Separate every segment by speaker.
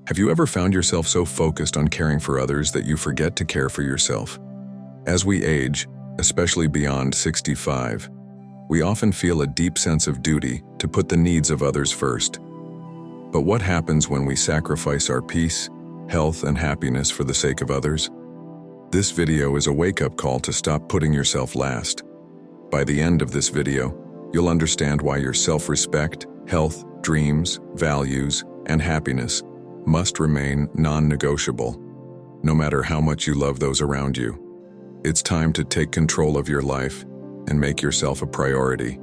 Speaker 1: Have you ever found yourself so focused on caring for others that you forget to care for yourself? As we age, especially beyond 65, we often feel a deep sense of duty to put the needs of others first. But what happens when we sacrifice our peace, health, and happiness for the sake of others? This video is a wake-up call to stop putting yourself last. By the end of this video, you'll understand why your self-respect, health, dreams, values, and happiness must remain non-negotiable, no matter how much you love those around you. It's time to take control of your life and make yourself a priority.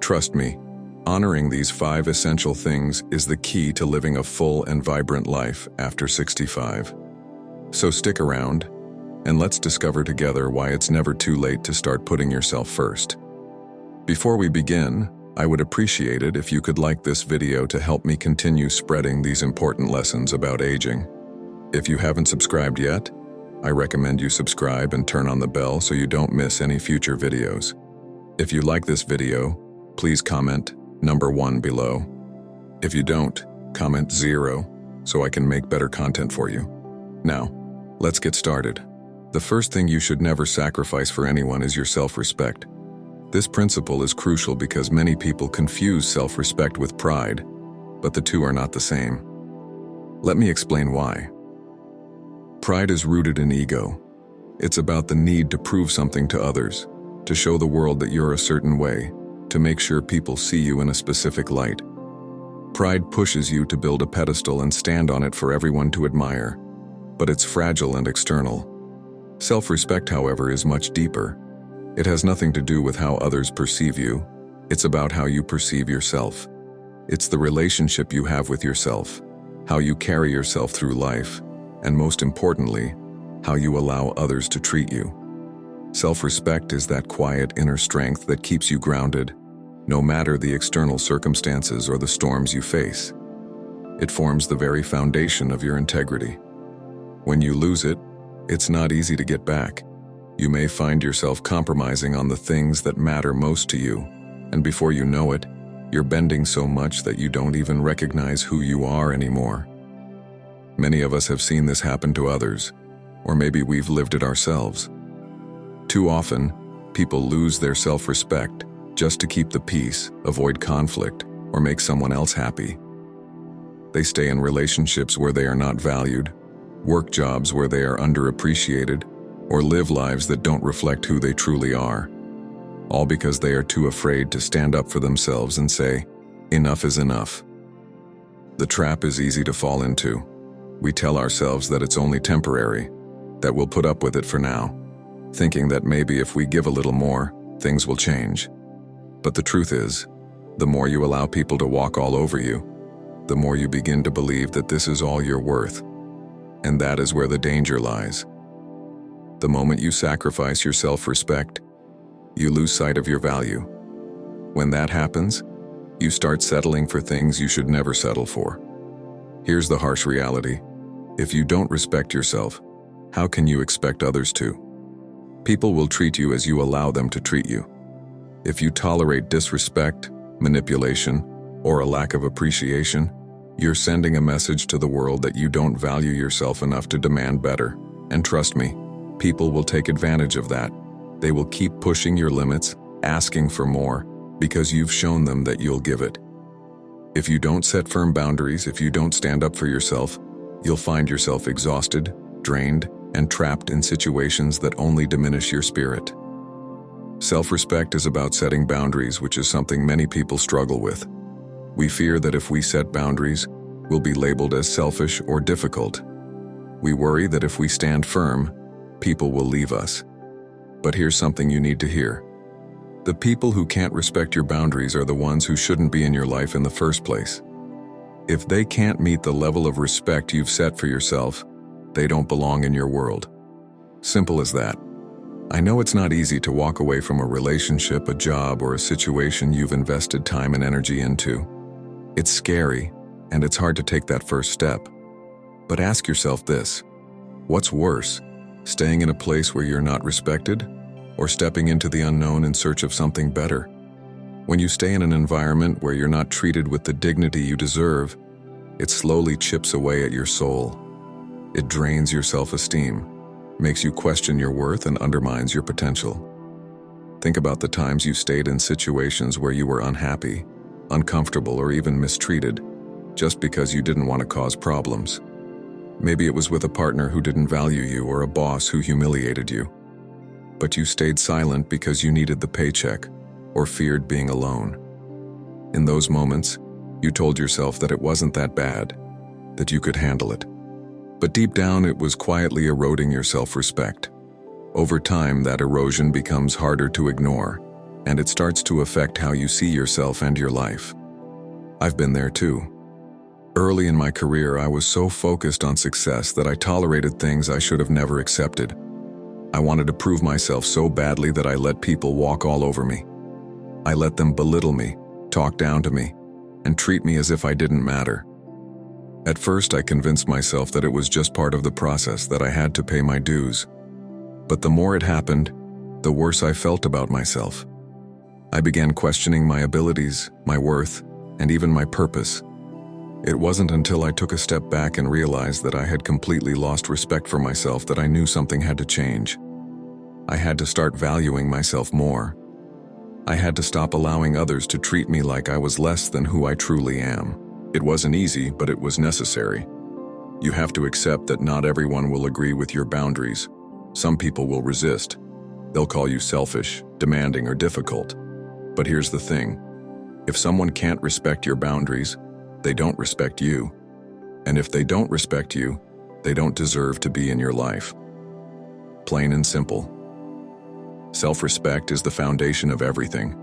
Speaker 1: Trust me, honoring these 5 essential things is the key to living a full and vibrant life after 65. So stick around, and let's discover together why it's never too late to start putting yourself first. Before we begin, I would appreciate it if you could like this video to help me continue spreading these important lessons about aging. If you haven't subscribed yet, I recommend you subscribe and turn on the bell so you don't miss any future videos. If you like this video, please comment number 1 below. If you don't, comment 0 so I can make better content for you. Now, let's get started. The first thing you should never sacrifice for anyone is your self-respect. This principle is crucial because many people confuse self-respect with pride, but the two are not the same. Let me explain why. Pride is rooted in ego. It's about the need to prove something to others, to show the world that you're a certain way, to make sure people see you in a specific light. Pride pushes you to build a pedestal and stand on it for everyone to admire, but it's fragile and external. Self-respect, however, is much deeper. It has nothing to do with how others perceive you. It's about how you perceive yourself. It's the relationship you have with yourself, how you carry yourself through life, and most importantly, how you allow others to treat you. Self-respect is that quiet inner strength that keeps you grounded, no matter the external circumstances or the storms you face. It forms the very foundation of your integrity. When you lose it, it's not easy to get back. You may find yourself compromising on the things that matter most to you, and before you know it, you're bending so much that you don't even recognize who you are anymore. Many of us have seen this happen to others, or maybe we've lived it ourselves. Too often, people lose their self-respect just to keep the peace, avoid conflict, or make someone else happy. They stay in relationships where they are not valued, work jobs where they are underappreciated, or live lives that don't reflect who they truly are, all because they are too afraid to stand up for themselves and say, "Enough is enough." The trap is easy to fall into. We tell ourselves that it's only temporary, that we'll put up with it for now, thinking that maybe if we give a little more, things will change. But the truth is, the more you allow people to walk all over you, the more you begin to believe that this is all you're worth. And that is where the danger lies. The moment you sacrifice your self-respect, you lose sight of your value. When that happens, you start settling for things you should never settle for. Here's the harsh reality. If you don't respect yourself, how can you expect others to? People will treat you as you allow them to treat you. If you tolerate disrespect, manipulation, or a lack of appreciation, you're sending a message to the world that you don't value yourself enough to demand better. And trust me, people will take advantage of that. They will keep pushing your limits, asking for more, because you've shown them that you'll give it. If you don't set firm boundaries, if you don't stand up for yourself, you'll find yourself exhausted, drained, and trapped in situations that only diminish your spirit. Self-respect is about setting boundaries, which is something many people struggle with. We fear that if we set boundaries, we'll be labeled as selfish or difficult. We worry that if we stand firm, people will leave us. But here's something you need to hear. The people who can't respect your boundaries are the ones who shouldn't be in your life in the first place. If they can't meet the level of respect you've set for yourself, they don't belong in your world. Simple as that. I know it's not easy to walk away from a relationship, a job, or a situation you've invested time and energy into. It's scary, and it's hard to take that first step. But ask yourself this: what's worse, staying in a place where you're not respected, or stepping into the unknown in search of something better? When you stay in an environment where you're not treated with the dignity you deserve, It slowly chips away at your soul. It drains your self-esteem, makes you question your worth, and undermines your potential. Think about the times you stayed in situations where you were unhappy, uncomfortable, or even mistreated, just because you didn't want to cause problems. Maybe it was with a partner who didn't value you or a boss who humiliated you. But you stayed silent because you needed the paycheck or feared being alone. In those moments, you told yourself that it wasn't that bad, that you could handle it. But deep down, it was quietly eroding your self-respect. Over time, that erosion becomes harder to ignore, and it starts to affect how you see yourself and your life. I've been there too. Early in my career, I was so focused on success that I tolerated things I should have never accepted. I wanted to prove myself so badly that I let people walk all over me. I let them belittle me, talk down to me, and treat me as if I didn't matter. At first, I convinced myself that it was just part of the process, that I had to pay my dues. But the more it happened, the worse I felt about myself. I began questioning my abilities, my worth, and even my purpose. It wasn't until I took a step back and realized that I had completely lost respect for myself that I knew something had to change. I had to start valuing myself more. I had to stop allowing others to treat me like I was less than who I truly am. It wasn't easy, but it was necessary. You have to accept that not everyone will agree with your boundaries. Some people will resist. They'll call you selfish, demanding, or difficult. But here's the thing. If someone can't respect your boundaries, they don't respect you. And if they don't respect you, they don't deserve to be in your life. Plain and simple. Self-respect is the foundation of everything.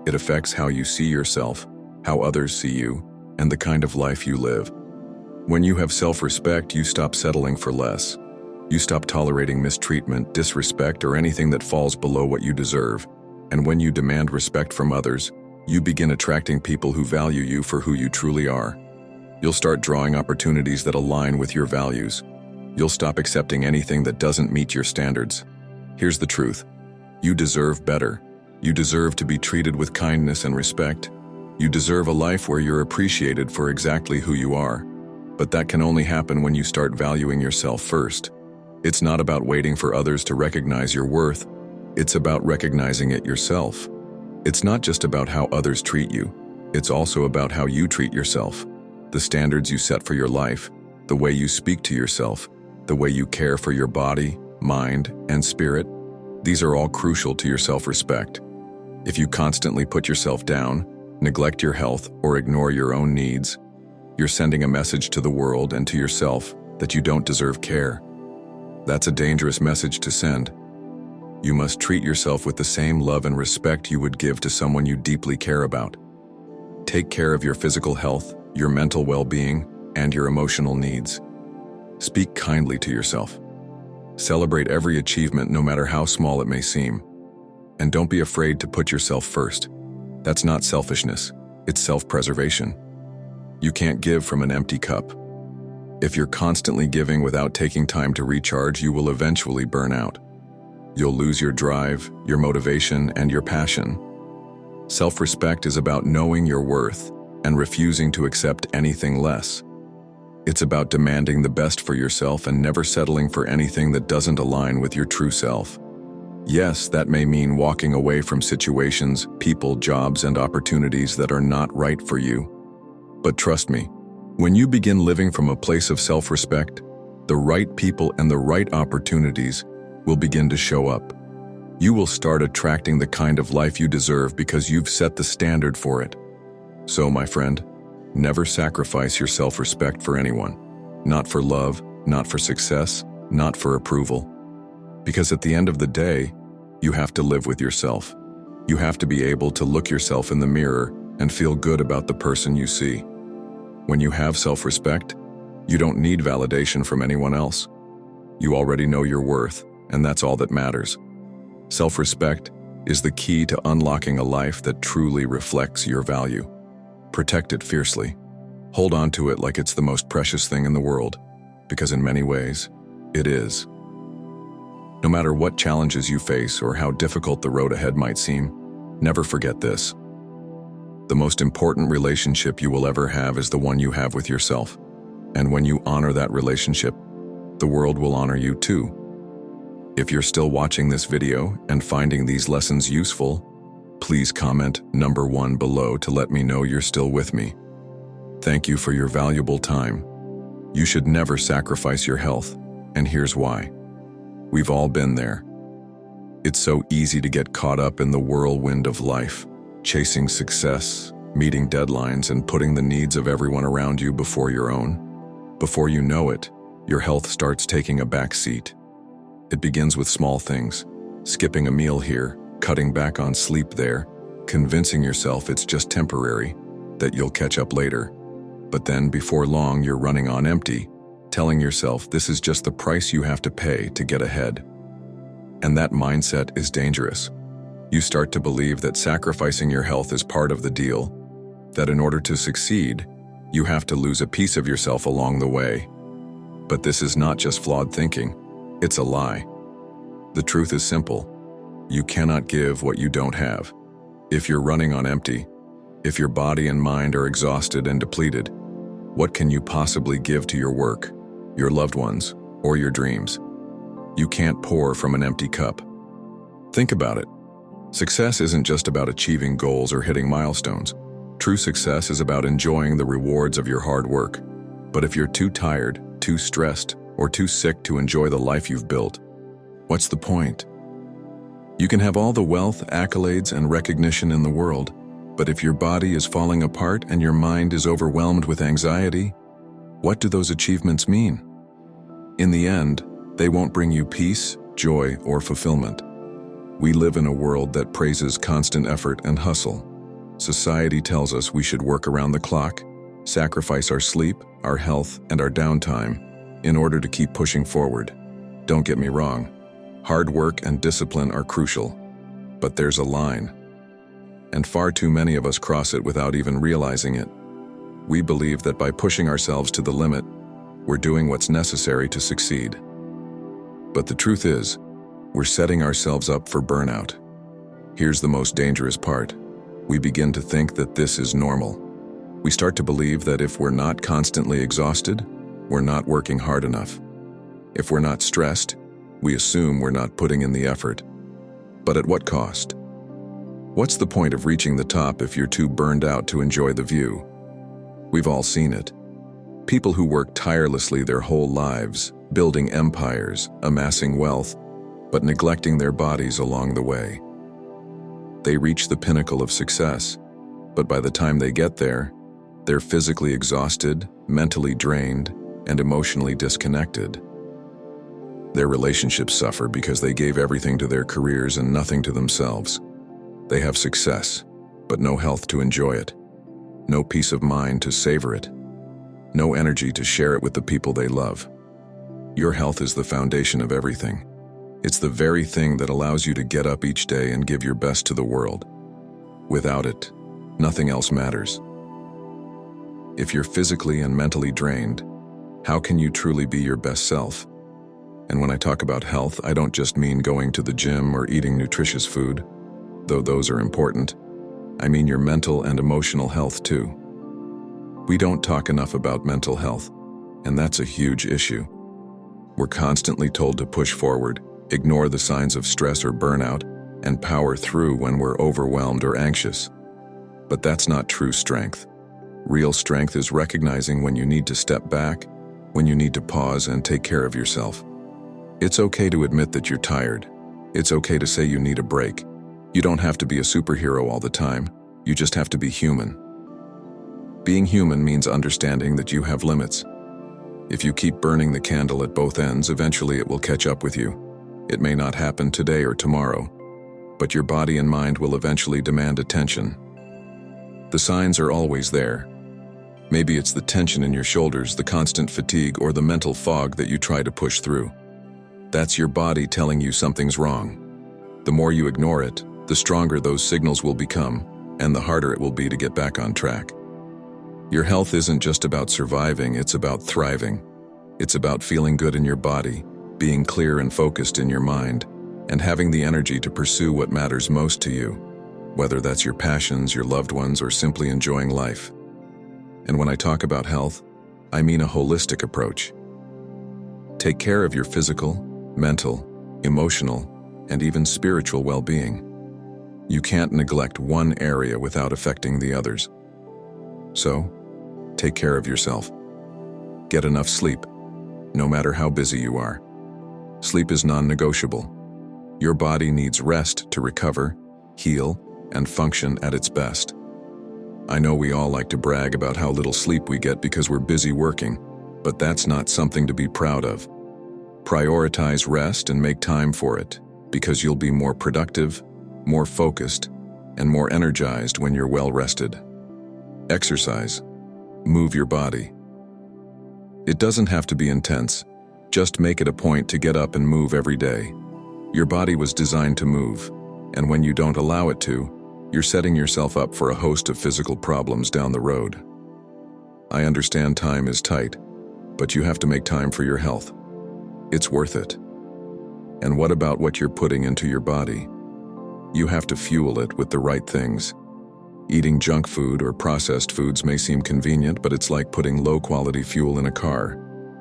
Speaker 1: It affects how you see yourself, how others see you, and the kind of life you live. When you have self-respect, you stop settling for less. You stop tolerating mistreatment, disrespect, or anything that falls below what you deserve. And when you demand respect from others, you begin attracting people who value you for who you truly are. You'll start drawing opportunities that align with your values. You'll stop accepting anything that doesn't meet your standards. Here's the truth. You deserve better. You deserve to be treated with kindness and respect. You deserve a life where you're appreciated for exactly who you are. But that can only happen when you start valuing yourself first. It's not about waiting for others to recognize your worth. It's about recognizing it yourself. It's not just about how others treat you. It's also about how you treat yourself. The standards you set for your life, the way you speak to yourself, the way you care for your body, mind, and spirit. These are all crucial to your self-respect. If you constantly put yourself down, neglect your health, or ignore your own needs, you're sending a message to the world and to yourself that you don't deserve care. That's a dangerous message to send. You must treat yourself with the same love and respect you would give to someone you deeply care about. Take care of your physical health, your mental well-being, and your emotional needs. Speak kindly to yourself. Celebrate every achievement, no matter how small it may seem. And don't be afraid to put yourself first. That's not selfishness, it's self-preservation. You can't give from an empty cup. If you're constantly giving without taking time to recharge, you will eventually burn out. You'll lose your drive, your motivation, and your passion. Self-respect is about knowing your worth and refusing to accept anything less. It's about demanding the best for yourself and never settling for anything that doesn't align with your true self. Yes, that may mean walking away from situations, people, jobs, and opportunities that are not right for you. But trust me, when you begin living from a place of self-respect, the right people and the right opportunities will begin to show up. You will start attracting the kind of life you deserve because you've set the standard for it. So, my friend, never sacrifice your self-respect for anyone. Not for love, not for success, not for approval. Because at the end of the day, you have to live with yourself. You have to be able to look yourself in the mirror and feel good about the person you see. When you have self-respect, you don't need validation from anyone else. You already know your worth, and that's all that matters. Self-respect is the key to unlocking a life that truly reflects your value. Protect it fiercely. Hold on to it like it's the most precious thing in the world, because in many ways, it is. No matter what challenges you face or how difficult the road ahead might seem, never forget this. The most important relationship you will ever have is the one you have with yourself. And when you honor that relationship, the world will honor you too. If you're still watching this video and finding these lessons useful, please comment number 1 below to let me know you're still with me. Thank you for your valuable time. You should never sacrifice your health, and here's why. We've all been there. It's so easy to get caught up in the whirlwind of life, chasing success, meeting deadlines, and putting the needs of everyone around you before your own. Before you know it, your health starts taking a back seat. It begins with small things, skipping a meal here, cutting back on sleep there, convincing yourself it's just temporary, that you'll catch up later. But then, before long, you're running on empty, telling yourself this is just the price you have to pay to get ahead. And that mindset is dangerous. You start to believe that sacrificing your health is part of the deal, that in order to succeed, you have to lose a piece of yourself along the way. But this is not just flawed thinking, it's a lie. The truth is simple. You cannot give what you don't have. If you're running on empty, if your body and mind are exhausted and depleted, what can you possibly give to your work, your loved ones, or your dreams? You can't pour from an empty cup. Think about it. Success isn't just about achieving goals or hitting milestones. True success is about enjoying the rewards of your hard work. But if you're too tired, too stressed, or too sick to enjoy the life you've built, what's the point? You can have all the wealth, accolades, and recognition in the world, but if your body is falling apart and your mind is overwhelmed with anxiety, what do those achievements mean? In the end, they won't bring you peace, joy, or fulfillment. We live in a world that praises constant effort and hustle. Society tells us we should work around the clock, sacrifice our sleep, our health, and our downtime in order to keep pushing forward. Don't get me wrong, hard work and discipline are crucial, but there's a line. And far too many of us cross it without even realizing it. We believe that by pushing ourselves to the limit, we're doing what's necessary to succeed. But the truth is, we're setting ourselves up for burnout. Here's the most dangerous part. We begin to think that this is normal. We start to believe that if we're not constantly exhausted, we're not working hard enough. If we're not stressed, we assume we're not putting in the effort. But at what cost? What's the point of reaching the top if you're too burned out to enjoy the view? We've all seen it. People who work tirelessly their whole lives, building empires, amassing wealth, but neglecting their bodies along the way. They reach the pinnacle of success, but by the time they get there, they're physically exhausted, mentally drained, and emotionally disconnected. Their relationships suffer because they gave everything to their careers and nothing to themselves. They have success, but no health to enjoy it, no peace of mind to savor it, no energy to share it with the people they love. Your health is the foundation of everything. It's the very thing that allows you to get up each day and give your best to the world. Without it, nothing else matters. If you're physically and mentally drained, how can you truly be your best self? And when I talk about health, I don't just mean going to the gym or eating nutritious food, though those are important. I mean your mental and emotional health too. We don't talk enough about mental health, and that's a huge issue. We're constantly told to push forward, ignore the signs of stress or burnout, and power through when we're overwhelmed or anxious. But that's not true strength. Real strength is recognizing when you need to step back, when you need to pause and take care of yourself. It's okay to admit that you're tired. It's okay to say you need a break. You don't have to be a superhero all the time. You just have to be human. Being human means understanding that you have limits. If you keep burning the candle at both ends, eventually it will catch up with you. It may not happen today or tomorrow, but your body and mind will eventually demand attention. The signs are always there. Maybe it's the tension in your shoulders, the constant fatigue, or the mental fog that you try to push through. That's your body telling you something's wrong. The more you ignore it, the stronger those signals will become, and the harder it will be to get back on track. Your health isn't just about surviving, it's about thriving. It's about feeling good in your body, being clear and focused in your mind, and having the energy to pursue what matters most to you. whether that's your passions, your loved ones, or simply enjoying life. And when I talk about health, I mean a holistic approach. Take care of your physical, mental, emotional, and even spiritual well-being. You can't neglect one area without affecting the others. So, take care of yourself. Get enough sleep, no matter how busy you are. Sleep is non-negotiable. Your body needs rest to recover, heal, and function at its best. I know we all like to brag about how little sleep we get because we're busy working, but that's not something to be proud of. Prioritize rest and make time for it, because you'll be more productive, more focused, and more energized when you're well rested. Exercise. Move your body. It doesn't have to be intense. Just make it a point to get up and move every day. Your body was designed to move, and when you don't allow it to, you're setting yourself up for a host of physical problems down the road. I understand time is tight, but you have to make time for your health. It's worth it. And what about what you're putting into your body? You have to fuel it with the right things. Eating junk food or processed foods may seem convenient, but it's like putting low-quality fuel in a car.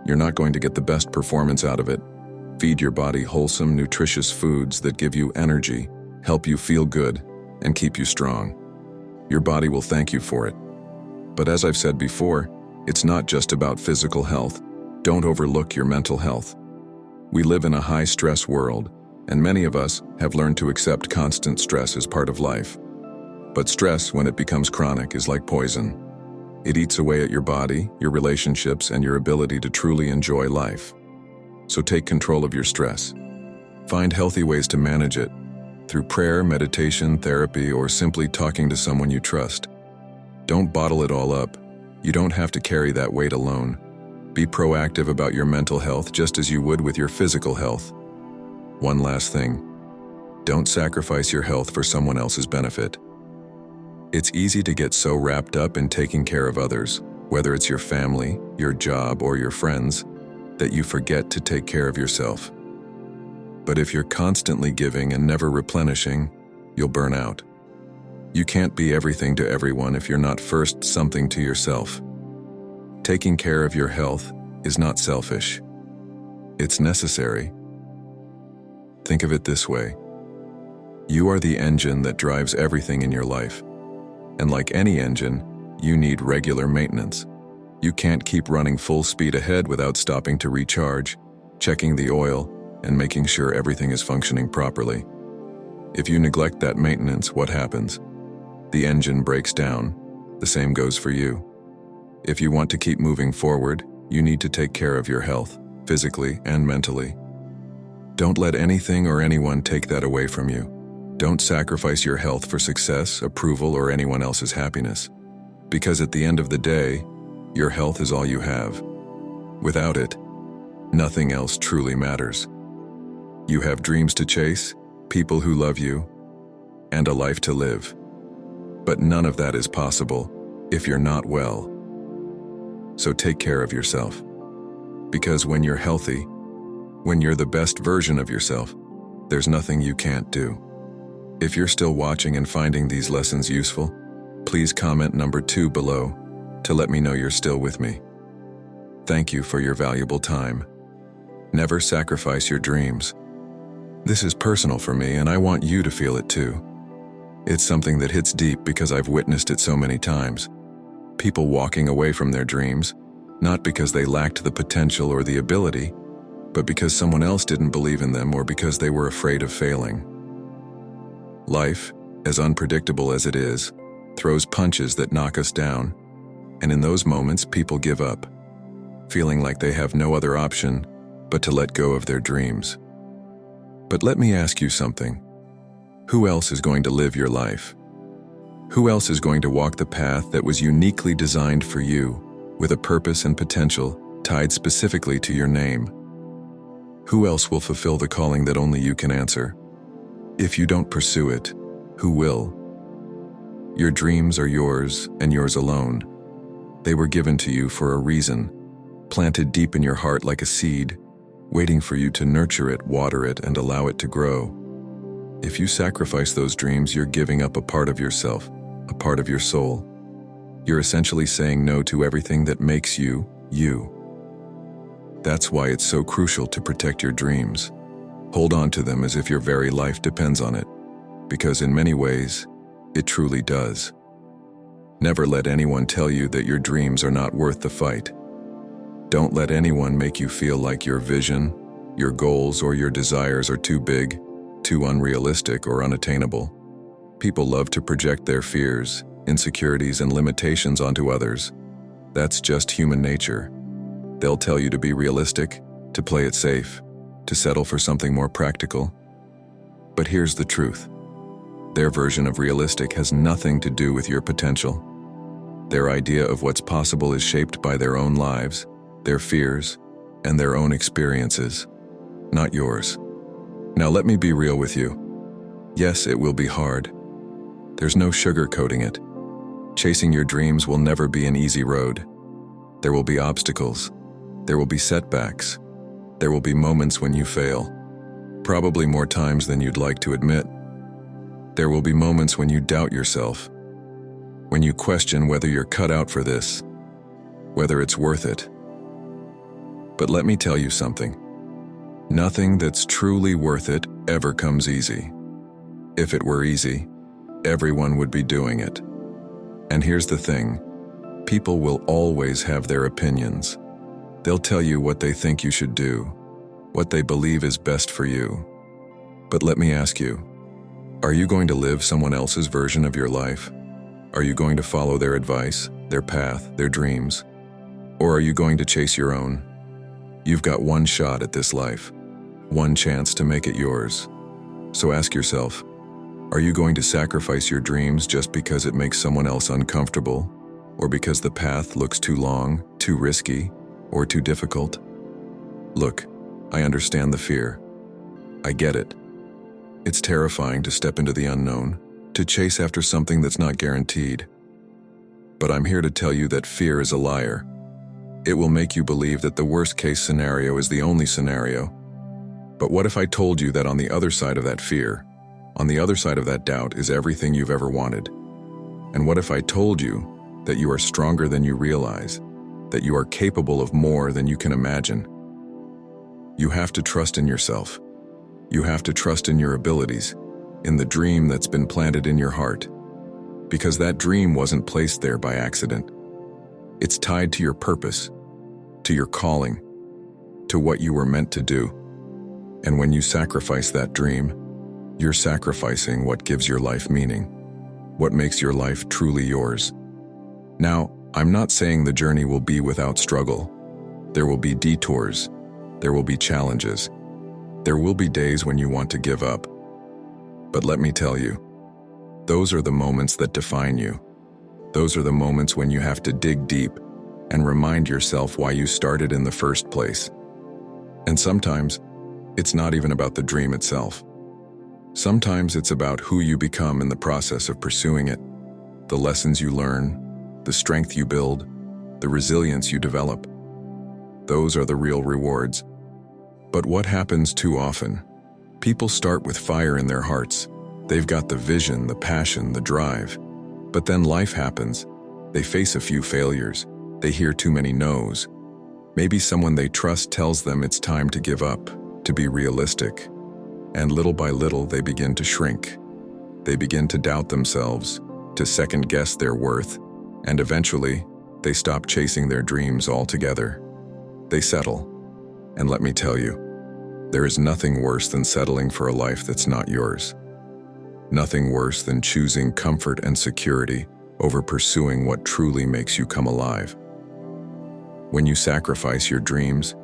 Speaker 1: You're not going to get the best performance out of it. Feed your body wholesome, nutritious foods that give you energy, help you feel good, and keep you strong. Your body will thank you for it. But as I've said before, it's not just about physical health. Don't overlook your mental health. We live in a high-stress world, and many of us have learned to accept constant stress as part of life. But stress, when it becomes chronic, is like poison. It eats away at your body, your relationships, and your ability to truly enjoy life. So take control of your stress. Find healthy ways to manage it, through prayer, meditation, therapy, or simply talking to someone you trust. Don't bottle it all up. You don't have to carry that weight alone. Be proactive about your mental health just as you would with your physical health. One last thing. Don't sacrifice your health for someone else's benefit. It's easy to get so wrapped up in taking care of others, whether it's your family, your job, or your friends, that you forget to take care of yourself. But if you're constantly giving and never replenishing, you'll burn out. You can't be everything to everyone if you're not first something to yourself. Taking care of your health is not selfish. It's necessary. Think of it this way. You are the engine that drives everything in your life. And like any engine, you need regular maintenance. You can't keep running full speed ahead without stopping to recharge, checking the oil, and making sure everything is functioning properly. If you neglect that maintenance, what happens? The engine breaks down. The same goes for you. If you want to keep moving forward, you need to take care of your health, physically and mentally. Don't let anything or anyone take that away from you. Don't sacrifice your health for success, approval, or anyone else's happiness. Because at the end of the day, your health is all you have. Without it, nothing else truly matters. You have dreams to chase, people who love you, and a life to live. But none of that is possible if you're not well. So take care of yourself. Because when you're healthy, when you're the best version of yourself, there's nothing you can't do. If you're still watching and finding these lessons useful, please comment number 2 below to let me know you're still with me. Thank you for your valuable time. Never sacrifice your dreams. This is personal for me, and I want you to feel it too. It's something that hits deep because I've witnessed it so many times. People walking away from their dreams, not because they lacked the potential or the ability, but because someone else didn't believe in them or because they were afraid of failing. Life, as unpredictable as it is, throws punches that knock us down, and in those moments people give up, feeling like they have no other option but to let go of their dreams. But let me ask you something. Who else is going to live your life? Who else is going to walk the path that was uniquely designed for you, with a purpose and potential tied specifically to your name? Who else will fulfill the calling that only you can answer? If you don't pursue it, who will? Your dreams are yours and yours alone. They were given to you for a reason, planted deep in your heart like a seed, waiting for you to nurture it, water it, and allow it to grow. If you sacrifice those dreams, you're giving up a part of yourself, a part of your soul. You're essentially saying no to everything that makes you, you. That's why it's so crucial to protect your dreams. Hold on to them as if your very life depends on it, because in many ways, it truly does. Never let anyone tell you that your dreams are not worth the fight. Don't let anyone make you feel like your vision, your goals, or your desires are too big, too unrealistic, or unattainable. People love to project their fears, insecurities, and limitations onto others. That's just human nature. They'll tell you to be realistic, to play it safe, to settle for something more practical. But here's the truth. Their version of realistic has nothing to do with your potential. Their idea of what's possible is shaped by their own lives, their fears, and their own experiences, not yours. Now let me be real with you. Yes, it will be hard. There's no sugarcoating it. Chasing your dreams will never be an easy road. There will be obstacles. There will be setbacks. There will be moments when you fail, probably more times than you'd like to admit. There will be moments when you doubt yourself, when you question whether you're cut out for this, whether it's worth it. But let me tell you something. Nothing that's truly worth it ever comes easy. If it were easy, everyone would be doing it. And here's the thing. People will always have their opinions. They'll tell you what they think you should do, what they believe is best for you. But let me ask you, are you going to live someone else's version of your life? Are you going to follow their advice, their path, their dreams? Or are you going to chase your own? You've got one shot at this life, one chance to make it yours. So ask yourself, are you going to sacrifice your dreams just because it makes someone else uncomfortable? Or because the path looks too long, too risky, or too difficult? Look, I understand the fear. I get it. It's terrifying to step into the unknown, to chase after something that's not guaranteed. But I'm here to tell you that fear is a liar. It will make you believe that the worst-case scenario is the only scenario. But what if I told you that on the other side of that fear, on the other side of that doubt, is everything you've ever wanted? And what if I told you that you are stronger than you realize, that you are capable of more than you can imagine? You have to trust in yourself. You have to trust in your abilities, in the dream that's been planted in your heart. Because that dream wasn't placed there by accident. It's tied to your purpose, to your calling, to what you were meant to do. And when you sacrifice that dream, you're sacrificing what gives your life meaning, what makes your life truly yours. Now, I'm not saying the journey will be without struggle. There will be detours. There will be challenges. There will be days when you want to give up. But let me tell you, those are the moments that define you. Those are the moments when you have to dig deep and remind yourself why you started in the first place. And sometimes, it's not even about the dream itself. Sometimes it's about who you become in the process of pursuing it, the lessons you learn, the strength you build, the resilience you develop. Those are the real rewards. But what happens too often? People start with fire in their hearts. They've got the vision, the passion, the drive. But then life happens. They face a few failures. They hear too many no's. Maybe someone they trust tells them it's time to give up, to be realistic. And little by little, they begin to shrink. They begin to doubt themselves, to second-guess their worth, and eventually, they stop chasing their dreams altogether. They settle. And let me tell you, there is nothing worse than settling for a life that's not yours. Nothing worse than choosing comfort and security over pursuing what truly makes you come alive. When you sacrifice your dreams,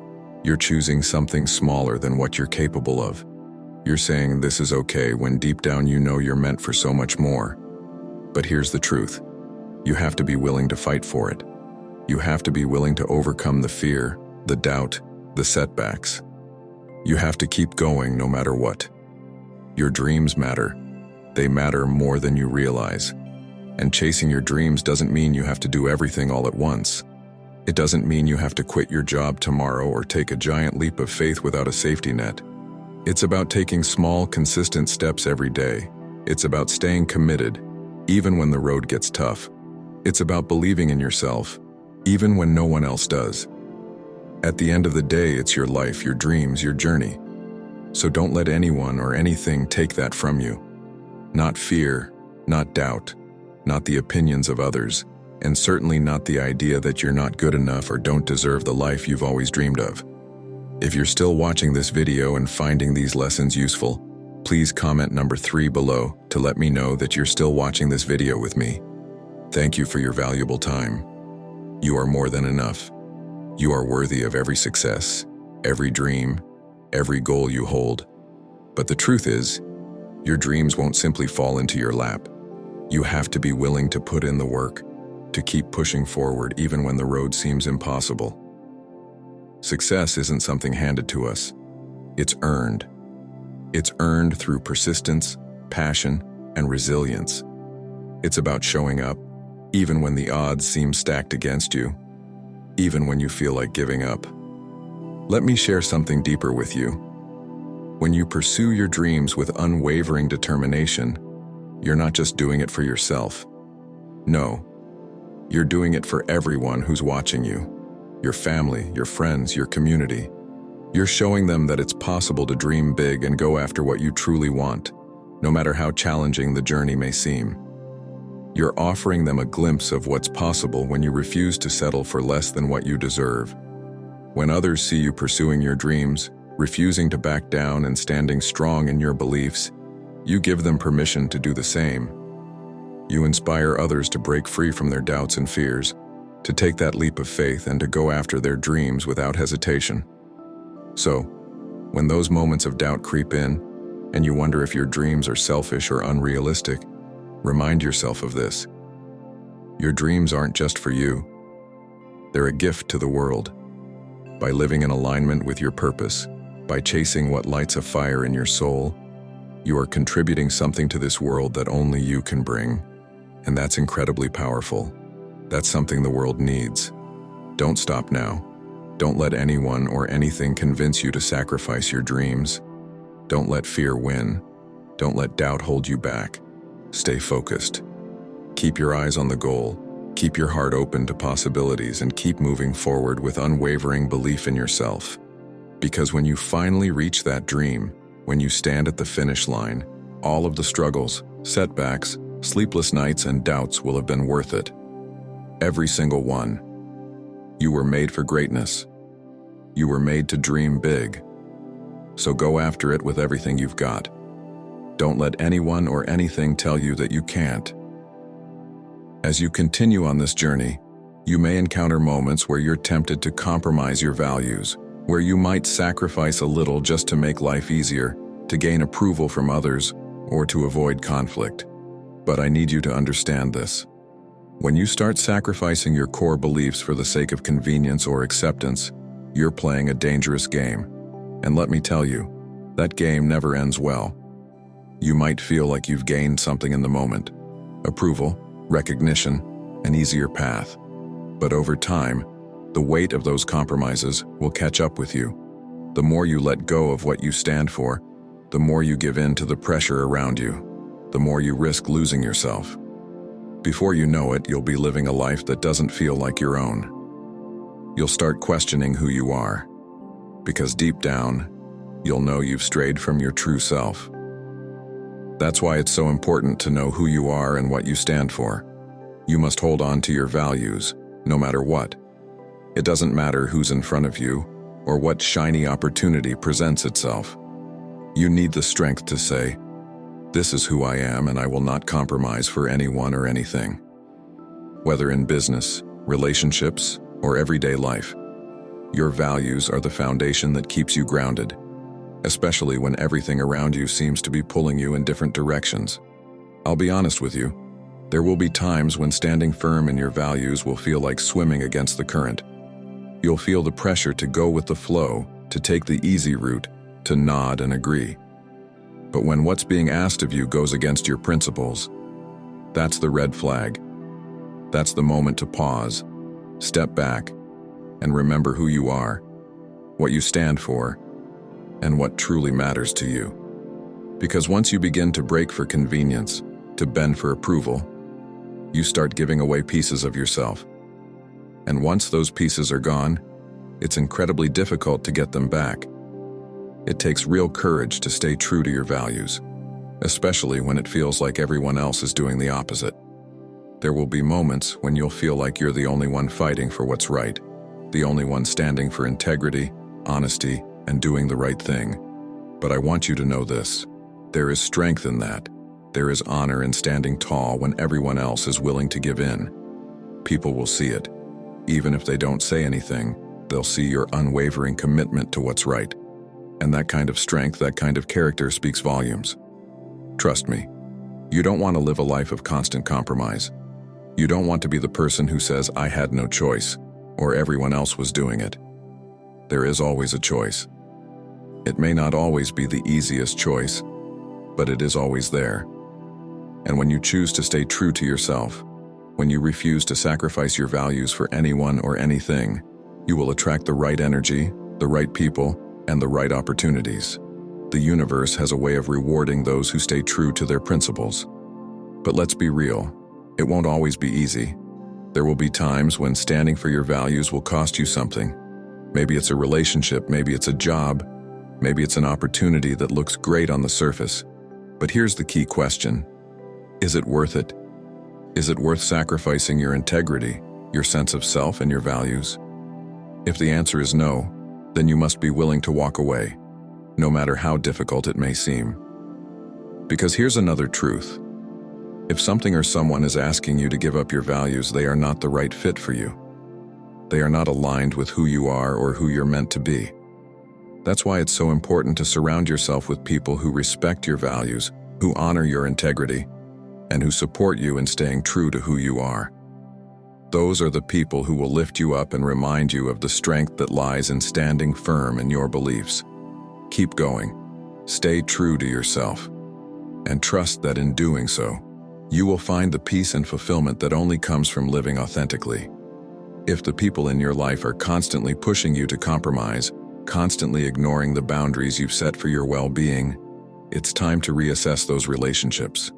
Speaker 1: you're choosing something smaller than what you're capable of. You're saying this is okay when deep down you know you're meant for so much more. But here's the truth. You have to be willing to fight for it. You have to be willing to overcome the fear, the doubt, the setbacks. You have to keep going no matter what. Your dreams matter. They matter more than you realize. And chasing your dreams doesn't mean you have to do everything all at once. It doesn't mean you have to quit your job tomorrow or take a giant leap of faith without a safety net. It's about taking small, consistent steps every day. It's about staying committed, even when the road gets tough. It's about believing in yourself, even when no one else does. At the end of the day, it's your life, your dreams, your journey. So don't let anyone or anything take that from you. Not fear, not doubt, not the opinions of others, and certainly not the idea that you're not good enough or don't deserve the life you've always dreamed of. If you're still watching this video and finding these lessons useful, please comment number 3 below to let me know that you're still watching this video with me. Thank you for your valuable time. You are more than enough. You are worthy of every success, every dream, every goal you hold. But the truth is, your dreams won't simply fall into your lap. You have to be willing to put in the work, to keep pushing forward even when the road seems impossible. Success isn't something handed to us. It's earned. It's earned through persistence, passion, and resilience. It's about showing up, even when the odds seem stacked against you, even when you feel like giving up. Let me share something deeper with you. When you pursue your dreams with unwavering determination, you're not just doing it for yourself. No, you're doing it for everyone who's watching you. Your family, your friends, your community. You're showing them that it's possible to dream big and go after what you truly want, no matter how challenging the journey may seem. You're offering them a glimpse of what's possible when you refuse to settle for less than what you deserve. When others see you pursuing your dreams, refusing to back down and standing strong in your beliefs, you give them permission to do the same. You inspire others to break free from their doubts and fears, to take that leap of faith and to go after their dreams without hesitation. So, when those moments of doubt creep in, and you wonder if your dreams are selfish or unrealistic, remind yourself of this. Your dreams aren't just for you. They're a gift to the world. By living in alignment with your purpose, by chasing what lights a fire in your soul, you are contributing something to this world that only you can bring. And that's incredibly powerful. That's something the world needs. Don't stop now. Don't let anyone or anything convince you to sacrifice your dreams. Don't let fear win. Don't let doubt hold you back. Stay focused. Keep your eyes on the goal. Keep your heart open to possibilities and keep moving forward with unwavering belief in yourself. Because when you finally reach that dream, when you stand at the finish line, all of the struggles, setbacks, sleepless nights, and doubts will have been worth it. Every single one. You were made for greatness. You were made to dream big. So go after it with everything you've got. Don't let anyone or anything tell you that you can't. As you continue on this journey, you may encounter moments where you're tempted to compromise your values, where you might sacrifice a little just to make life easier, to gain approval from others, or to avoid conflict. But I need you to understand this. When you start sacrificing your core beliefs for the sake of convenience or acceptance, you're playing a dangerous game. And let me tell you, that game never ends well. You might feel like you've gained something in the moment: approval, recognition, an easier path. But over time, the weight of those compromises will catch up with you. The more you let go of what you stand for, the more you give in to the pressure around you, the more you risk losing yourself. Before you know it, you'll be living a life that doesn't feel like your own. You'll start questioning who you are, because deep down, you'll know you've strayed from your true self. That's why it's so important to know who you are and what you stand for. You must hold on to your values, no matter what. It doesn't matter who's in front of you or what shiny opportunity presents itself. You need the strength to say, "This is who I am, and I will not compromise for anyone or anything." Whether in business, relationships, or everyday life, your values are the foundation that keeps you grounded, especially when everything around you seems to be pulling you in different directions. I'll be honest with you, there will be times when standing firm in your values will feel like swimming against the current. You'll feel the pressure to go with the flow, to take the easy route, to nod and agree. But when what's being asked of you goes against your principles, that's the red flag. That's the moment to pause, step back, and remember who you are, what you stand for, and what truly matters to you. Because once you begin to break for convenience, to bend for approval, you start giving away pieces of yourself. And once those pieces are gone, it's incredibly difficult to get them back. It takes real courage to stay true to your values, especially when it feels like everyone else is doing the opposite. There will be moments when you'll feel like you're the only one fighting for what's right, the only one standing for integrity, honesty, and doing the right thing. But I want you to know this: there is strength in that. There is honor in standing tall when everyone else is willing to give in. People will see it. Even if they don't say anything, they'll see your unwavering commitment to what's right. And that kind of strength, that kind of character speaks volumes. Trust me, you don't want to live a life of constant compromise. You don't want to be the person who says, "I had no choice," or "everyone else was doing it." There is always a choice. It may not always be the easiest choice, but it is always there. And when you choose to stay true to yourself, when you refuse to sacrifice your values for anyone or anything, you will attract the right energy, the right people, and the right opportunities. The universe has a way of rewarding those who stay true to their principles. But let's be real, it won't always be easy. There will be times when standing for your values will cost you something. Maybe it's a relationship, maybe it's a job, maybe it's an opportunity that looks great on the surface. But here's the key question: is it worth it? Is it worth sacrificing your integrity, your sense of self, and your values? If the answer is no, then you must be willing to walk away, no matter how difficult it may seem. Because here's another truth: if something or someone is asking you to give up your values, they are not the right fit for you. They are not aligned with who you are or who you're meant to be. That's why it's so important to surround yourself with people who respect your values, who honor your integrity, and who support you in staying true to who you are. Those are the people who will lift you up and remind you of the strength that lies in standing firm in your beliefs. Keep going. Stay true to yourself. And trust that in doing so, you will find the peace and fulfillment that only comes from living authentically. If the people in your life are constantly pushing you to compromise, constantly ignoring the boundaries you've set for your well-being, it's time to reassess those relationships.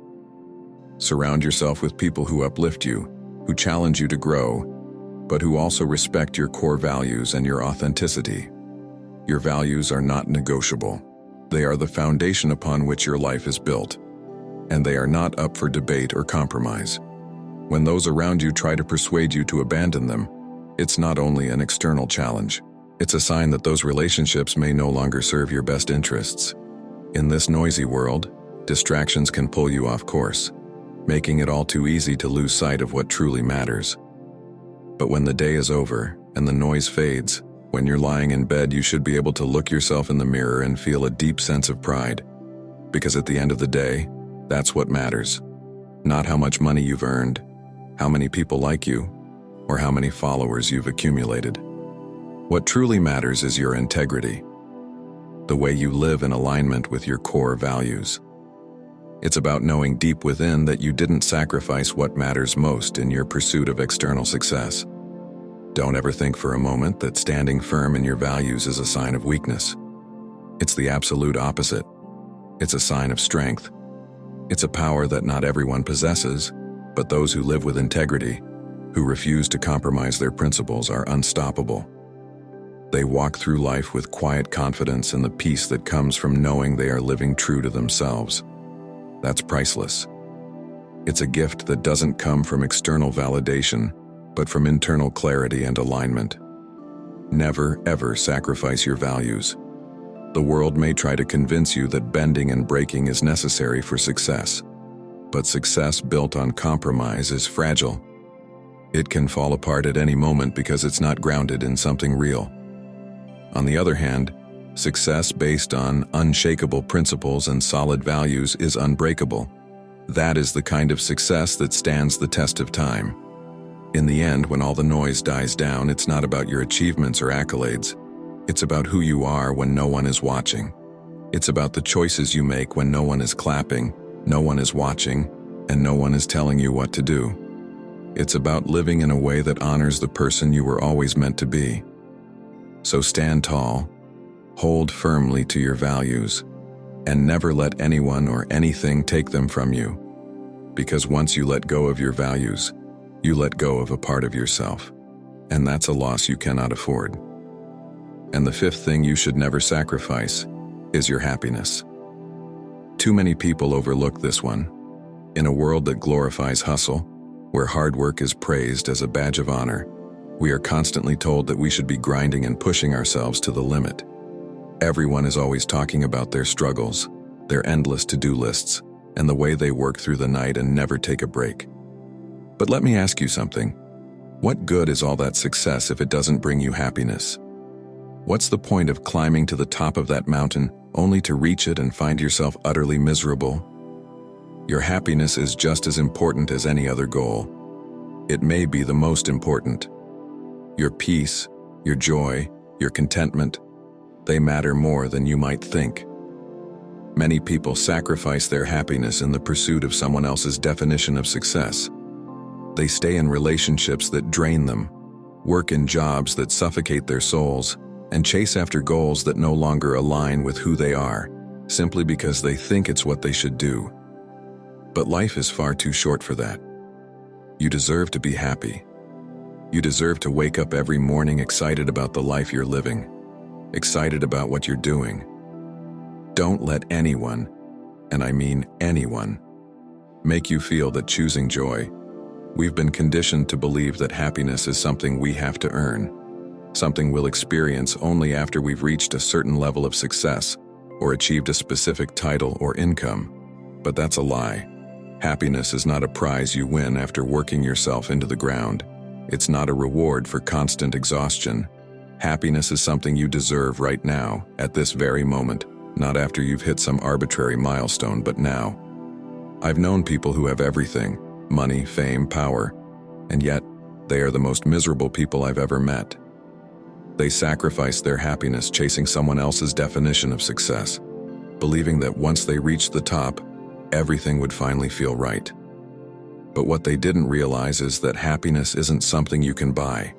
Speaker 1: Surround yourself with people who uplift you, who challenge you to grow, but who also respect your core values and your authenticity. Your values are not negotiable. They are the foundation upon which your life is built, and they are not up for debate or compromise. When those around you try to persuade you to abandon them, it's not only an external challenge, it's a sign that those relationships may no longer serve your best interests. In this noisy world, distractions can pull you off course, making it all too easy to lose sight of what truly matters. But when the day is over and the noise fades, when you're lying in bed, you should be able to look yourself in the mirror and feel a deep sense of pride. Because at the end of the day, that's what matters. Not how much money you've earned, how many people like you, or how many followers you've accumulated. What truly matters is your integrity, the way you live in alignment with your core values. It's about knowing deep within that you didn't sacrifice what matters most in your pursuit of external success. Don't ever think for a moment that standing firm in your values is a sign of weakness. It's the absolute opposite. It's a sign of strength. It's a power that not everyone possesses, but those who live with integrity, who refuse to compromise their principles, are unstoppable. They walk through life with quiet confidence and the peace that comes from knowing they are living true to themselves. That's priceless. It's a gift that doesn't come from external validation, but from internal clarity and alignment. Never, ever sacrifice your values. The world may try to convince you that bending and breaking is necessary for success, but success built on compromise is fragile. It can fall apart at any moment because it's not grounded in something real. On the other hand, success based on unshakable principles and solid values is unbreakable. That is the kind of success that stands the test of time. In the end, when all the noise dies down, it's not about your achievements or accolades. It's about who you are when no one is watching. It's about the choices you make when no one is clapping, no one is watching, and no one is telling you what to do. It's about living in a way that honors the person you were always meant to be. So stand tall, Hold firmly to your values, and never let anyone or anything take them from you. Because once you let go of your values, you let go of a part of yourself, and that's a loss you cannot afford. And the fifth thing you should never sacrifice is your happiness. Too many people overlook this one. In a world that glorifies hustle, where hard work is praised as a badge of honor, we are constantly told that we should be grinding and pushing ourselves to the limit. Everyone is always talking about their struggles, their endless to-do lists, and the way they work through the night and never take a break. But let me ask you something. What good is all that success if it doesn't bring you happiness? What's the point of climbing to the top of that mountain only to reach it and find yourself utterly miserable? Your happiness is just as important as any other goal. It may be the most important. Your peace, your joy, your contentment, they matter more than you might think. Many people sacrifice their happiness in the pursuit of someone else's definition of success. They stay in relationships that drain them, work in jobs that suffocate their souls, and chase after goals that no longer align with who they are, simply because they think it's what they should do. But life is far too short for that. You deserve to be happy. You deserve to wake up every morning excited about the life you're living, excited about what you're doing. Don't let anyone, and I mean anyone, make you feel that choosing joy. We've been conditioned to believe that happiness is something we have to earn, something we'll experience only after we've reached a certain level of success or achieved a specific title or income. But that's a lie. Happiness is not a prize you win after working yourself into the ground. It's not a reward for constant exhaustion. Happiness is something you deserve right now, at this very moment, not after you've hit some arbitrary milestone, but now. I've known people who have everything, money, fame, power, and yet they are the most miserable people I've ever met. They sacrifice their happiness chasing someone else's definition of success, believing that once they reach the top, everything would finally feel right. But what they didn't realize is that happiness isn't something you can buy.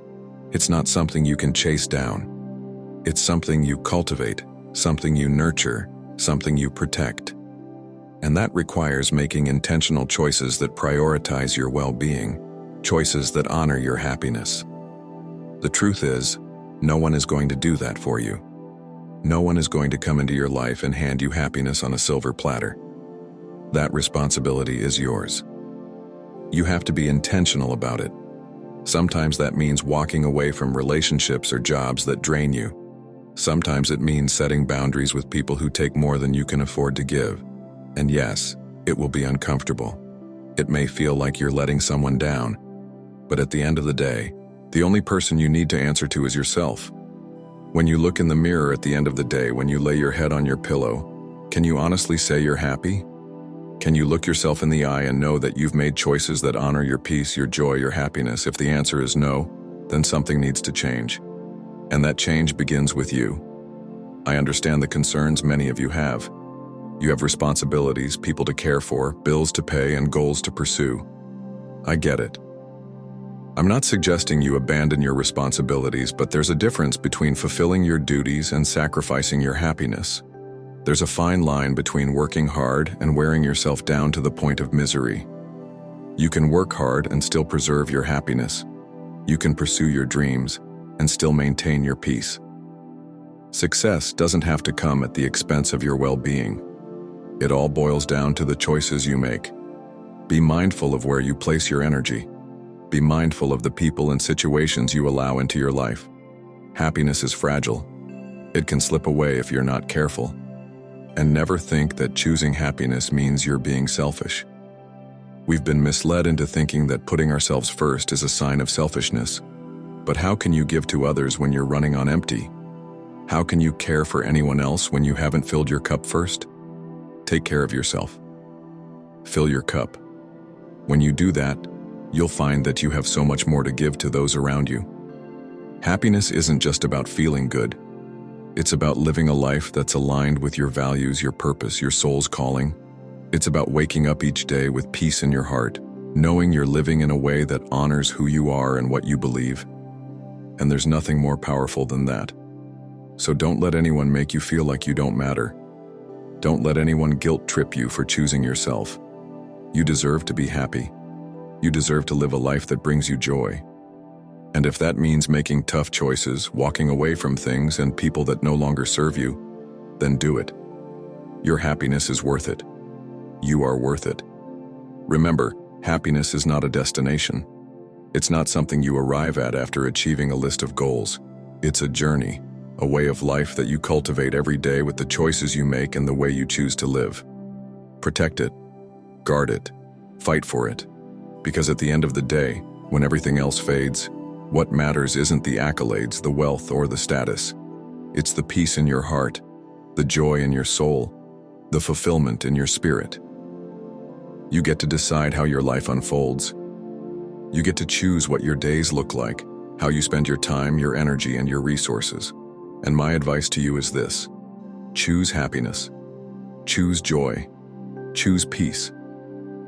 Speaker 1: It's not something you can chase down. It's something you cultivate, something you nurture, something you protect. And that requires making intentional choices that prioritize your well-being, choices that honor your happiness. The truth is, no one is going to do that for you. No one is going to come into your life and hand you happiness on a silver platter. That responsibility is yours. You have to be intentional about it. Sometimes that means walking away from relationships or jobs that drain you. Sometimes it means setting boundaries with people who take more than you can afford to give. And yes, it will be uncomfortable. It may feel like you're letting someone down. But at the end of the day, the only person you need to answer to is yourself. When you look in the mirror at the end of the day, when you lay your head on your pillow, can you honestly say you're happy? Can you look yourself in the eye and know that you've made choices that honor your peace, your joy, your happiness? If the answer is no, then something needs to change. And that change begins with you. I understand the concerns many of you have. You have responsibilities, people to care for, bills to pay, and goals to pursue. I get it. I'm not suggesting you abandon your responsibilities, but there's a difference between fulfilling your duties and sacrificing your happiness. There's a fine line between working hard and wearing yourself down to the point of misery. You can work hard and still preserve your happiness. You can pursue your dreams and still maintain your peace. Success doesn't have to come at the expense of your well-being. It all boils down to the choices you make. Be mindful of where you place your energy. Be mindful of the people and situations you allow into your life. Happiness is fragile. It can slip away if you're not careful. And never think that choosing happiness means you're being selfish. We've been misled into thinking that putting ourselves first is a sign of selfishness. But how can you give to others when you're running on empty? How can you care for anyone else when you haven't filled your cup first? Take care of yourself. Fill your cup. When you do that, you'll find that you have so much more to give to those around you. Happiness isn't just about feeling good. It's about living a life that's aligned with your values, your purpose, your soul's calling. It's about waking up each day with peace in your heart, knowing you're living in a way that honors who you are and what you believe. And there's nothing more powerful than that. So don't let anyone make you feel like you don't matter. Don't let anyone guilt trip you for choosing yourself. You deserve to be happy. You deserve to live a life that brings you joy. And if that means making tough choices, walking away from things and people that no longer serve you, then do it. Your happiness is worth it. You are worth it. Remember, happiness is not a destination. It's not something you arrive at after achieving a list of goals. It's a journey, a way of life that you cultivate every day with the choices you make and the way you choose to live. Protect it, guard it, fight for it. Because at the end of the day, when everything else fades, what matters isn't the accolades, the wealth, or the status. It's the peace in your heart, the joy in your soul, the fulfillment in your spirit. You get to decide how your life unfolds. You get to choose what your days look like, how you spend your time, your energy, and your resources. And my advice to you is this: choose happiness. Choose joy. Choose peace.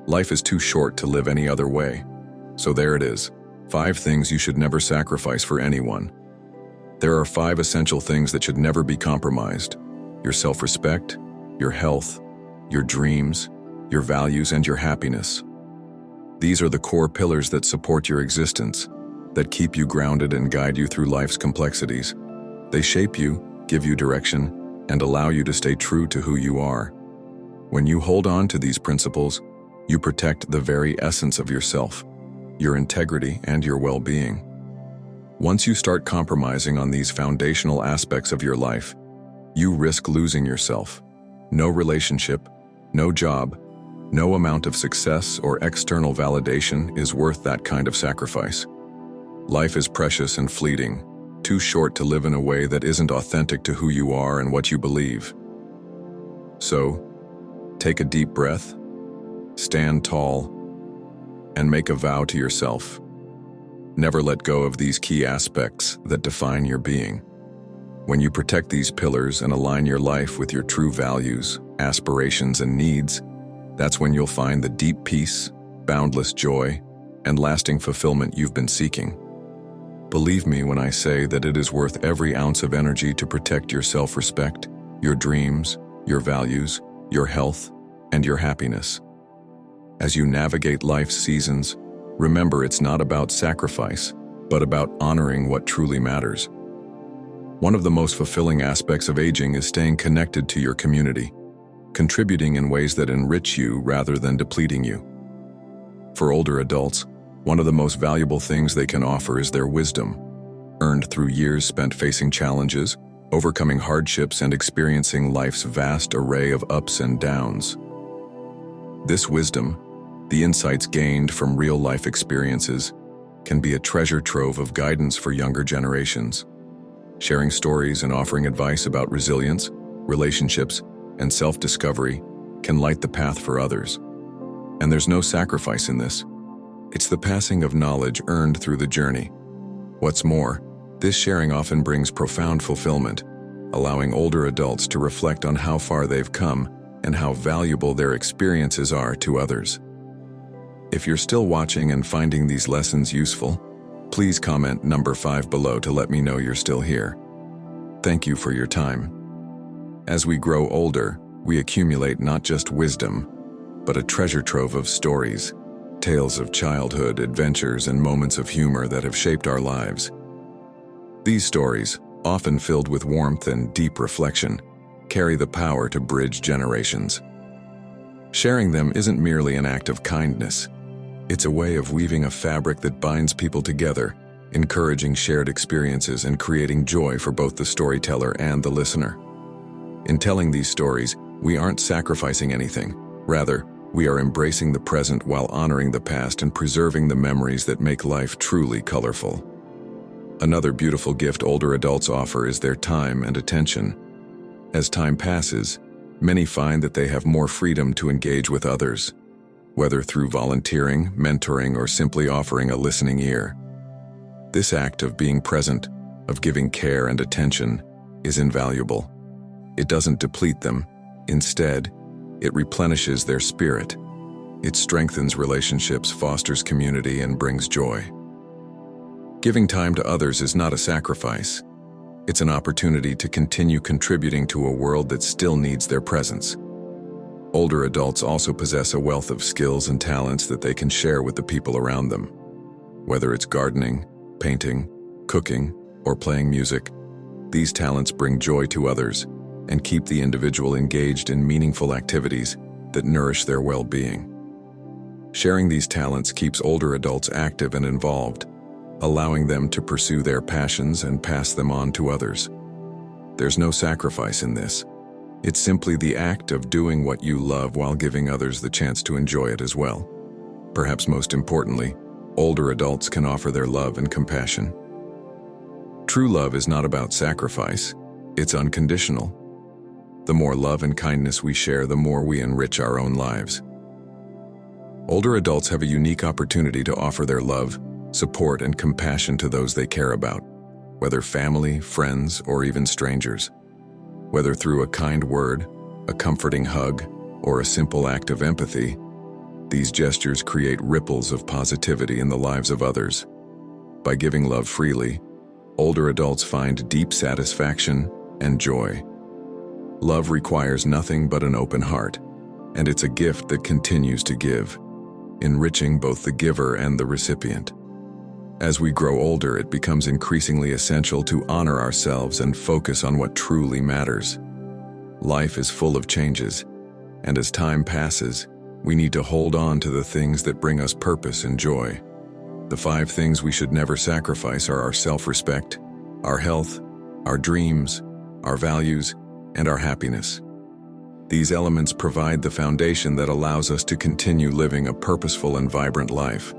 Speaker 1: Life is too short to live any other way. So there it is, 5 things you should never sacrifice for anyone. There are 5 essential things that should never be compromised: your self-respect, your health, your dreams, your values, and your happiness. These are the core pillars that support your existence, that keep you grounded and guide you through life's complexities. They shape you, give you direction, and allow you to stay true to who you are. When you hold on to these principles, you protect the very essence of yourself, your integrity, and your well-being. Once you start compromising on these foundational aspects of your life, you risk losing yourself. No relationship, no job, no amount of success or external validation is worth that kind of sacrifice. Life is precious and fleeting, too short to live in a way that isn't authentic to who you are and what you believe. So, take a deep breath, stand tall, and make a vow to yourself. Never let go of these key aspects that define your being. When you protect these pillars and align your life with your true values, aspirations, and needs, that's when you'll find the deep peace, boundless joy, and lasting fulfillment you've been seeking. Believe me when I say that it is worth every ounce of energy to protect your self-respect, your dreams, your values, your health, and your happiness. As you navigate life's seasons, remember it's not about sacrifice, but about honoring what truly matters. One of the most fulfilling aspects of aging is staying connected to your community, contributing in ways that enrich you rather than depleting you. For older adults, one of the most valuable things they can offer is their wisdom, earned through years spent facing challenges, overcoming hardships, and experiencing life's vast array of ups and downs. This wisdom, the insights gained from real-life experiences, can be a treasure trove of guidance for younger generations. Sharing stories and offering advice about resilience, relationships, and self-discovery can light the path for others. And there's no sacrifice in this. It's the passing of knowledge earned through the journey. What's more, this sharing often brings profound fulfillment, allowing older adults to reflect on how far they've come and how valuable their experiences are to others. If you're still watching and finding these lessons useful, please comment number 5 below to let me know you're still here. Thank you for your time. As we grow older, we accumulate not just wisdom, but a treasure trove of stories, tales of childhood, adventures, and moments of humor that have shaped our lives. These stories, often filled with warmth and deep reflection, carry the power to bridge generations. Sharing them isn't merely an act of kindness. It's a way of weaving a fabric that binds people together, encouraging shared experiences and creating joy for both the storyteller and the listener. In telling these stories, we aren't sacrificing anything. Rather, we are embracing the present while honoring the past and preserving the memories that make life truly colorful. Another beautiful gift older adults offer is their time and attention. As time passes, many find that they have more freedom to engage with others, whether through volunteering, mentoring, or simply offering a listening ear. This act of being present, of giving care and attention, is invaluable. It doesn't deplete them. Instead, it replenishes their spirit. It strengthens relationships, fosters community, and brings joy. Giving time to others is not a sacrifice. It's an opportunity to continue contributing to a world that still needs their presence. Older adults also possess a wealth of skills and talents that they can share with the people around them. Whether it's gardening, painting, cooking, or playing music, these talents bring joy to others and keep the individual engaged in meaningful activities that nourish their well-being. Sharing these talents keeps older adults active and involved, allowing them to pursue their passions and pass them on to others. There's no sacrifice in this. It's simply the act of doing what you love while giving others the chance to enjoy it as well. Perhaps most importantly, older adults can offer their love and compassion. True love is not about sacrifice, it's unconditional. The more love and kindness we share, the more we enrich our own lives. Older adults have a unique opportunity to offer their love, support, and compassion to those they care about, whether family, friends, or even strangers. Whether through a kind word, a comforting hug, or a simple act of empathy, these gestures create ripples of positivity in the lives of others. By giving love freely, older adults find deep satisfaction and joy. Love requires nothing but an open heart, and it's a gift that continues to give, enriching both the giver and the recipient. As we grow older, it becomes increasingly essential to honor ourselves and focus on what truly matters. Life is full of changes, and as time passes, we need to hold on to the things that bring us purpose and joy. The 5 things we should never sacrifice are our self-respect, our health, our dreams, our values, and our happiness. These elements provide the foundation that allows us to continue living a purposeful and vibrant life.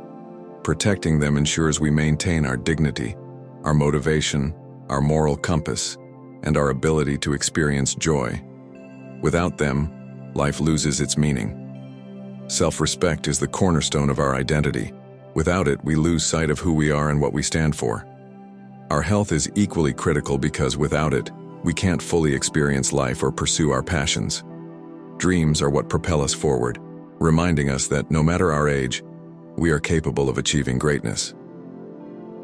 Speaker 1: Protecting them ensures we maintain our dignity, our motivation, our moral compass, and our ability to experience joy. Without them, life loses its meaning. Self-respect is the cornerstone of our identity. Without it, we lose sight of who we are and what we stand for. Our health is equally critical because without it, we can't fully experience life or pursue our passions. Dreams are what propel us forward, reminding us that no matter our age, we are capable of achieving greatness.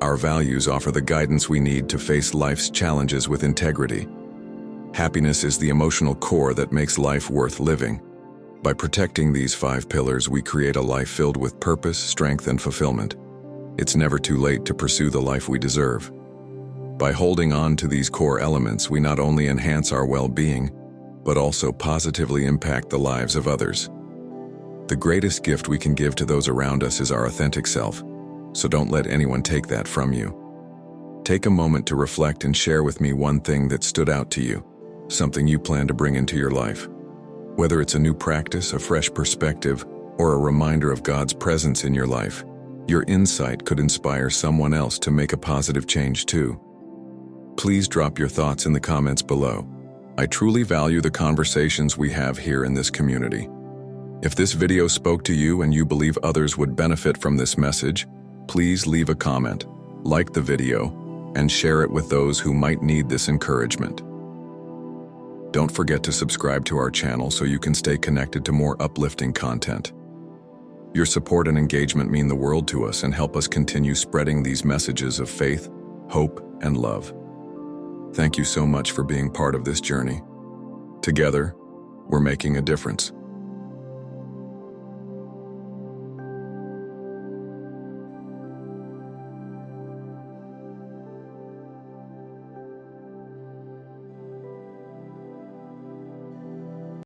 Speaker 1: Our values offer the guidance we need to face life's challenges with integrity. Happiness is the emotional core that makes life worth living. By protecting these 5 pillars, we create a life filled with purpose, strength, and fulfillment. It's never too late to pursue the life we deserve. By holding on to these core elements, we not only enhance our well-being, but also positively impact the lives of others. The greatest gift we can give to those around us is our authentic self, so don't let anyone take that from you. Take a moment to reflect and share with me one thing that stood out to you, something you plan to bring into your life. Whether it's a new practice, a fresh perspective, or a reminder of God's presence in your life, your insight could inspire someone else to make a positive change too. Please drop your thoughts in the comments below. I truly value the conversations we have here in this community. If this video spoke to you and you believe others would benefit from this message, please leave a comment, like the video, and share it with those who might need this encouragement. Don't forget to subscribe to our channel so you can stay connected to more uplifting content. Your support and engagement mean the world to us and help us continue spreading these messages of faith, hope, and love. Thank you so much for being part of this journey. Together, we're making a difference.